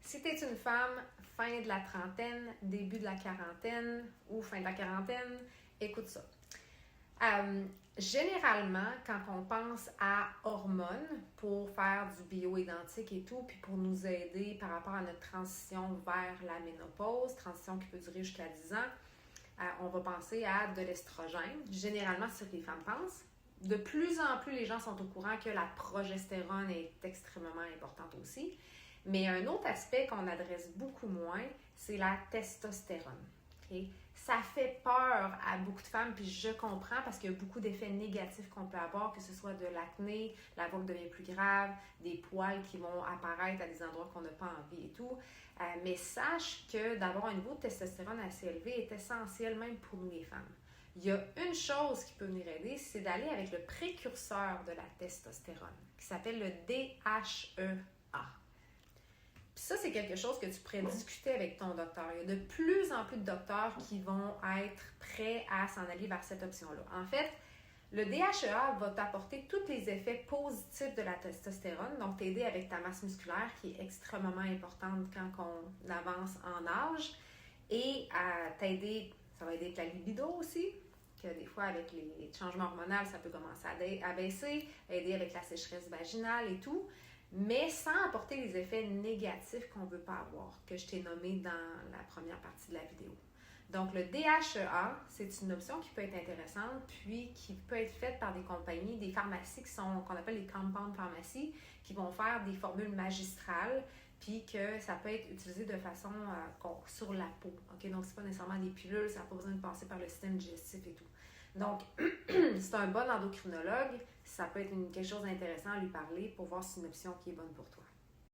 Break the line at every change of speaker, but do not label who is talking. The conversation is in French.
Si tu es une femme, fin de la trentaine, début de la quarantaine ou fin de la quarantaine, écoute ça. Généralement, quand on pense à hormones pour faire du bioidentique et tout, puis pour nous aider par rapport à notre transition vers la ménopause, transition qui peut durer jusqu'à 10 ans, on va penser à de l'estrogène. Généralement, c'est ce que les femmes pensent. De plus en plus, les gens sont au courant que la progestérone est extrêmement importante aussi. Mais un autre aspect qu'on adresse beaucoup moins, c'est la testostérone. Okay? Ça fait peur à beaucoup de femmes, puis je comprends parce qu'il y a beaucoup d'effets négatifs qu'on peut avoir, que ce soit de l'acné, la voix qui devient plus grave, des poils qui vont apparaître à des endroits qu'on n'a pas envie et tout. Mais sache que d'avoir un niveau de testostérone assez élevé est essentiel même pour nous les femmes. Il y a une chose qui peut venir aider, c'est d'aller avec le précurseur de la testostérone, qui s'appelle le DHEA. Puis ça, c'est quelque chose que tu pourrais discuter avec ton docteur. Il y a de plus en plus de docteurs qui vont être prêts à s'en aller vers cette option-là. En fait, le DHEA va t'apporter tous les effets positifs de la testostérone, donc t'aider avec ta masse musculaire qui est extrêmement importante quand on avance en âge, et t'aider, ça va aider avec la libido aussi, que des fois avec les changements hormonaux, ça peut commencer à baisser, aider avec la sécheresse vaginale et tout, mais sans apporter les effets négatifs qu'on ne veut pas avoir, que je t'ai nommé dans la première partie de la vidéo. Donc, le DHEA, c'est une option qui peut être intéressante, puis qui peut être faite par des compagnies, des pharmacies qu'on appelle les compound pharmacies, qui vont faire des formules magistrales, puis que ça peut être utilisé de façon sur la peau. Okay? Donc, ce n'est pas nécessairement des pilules, ça n'a pas besoin de passer par le système digestif et tout. Donc, c'est un bon endocrinologue, ça peut être quelque chose d'intéressant à lui parler pour voir si c'est une option qui est bonne pour toi.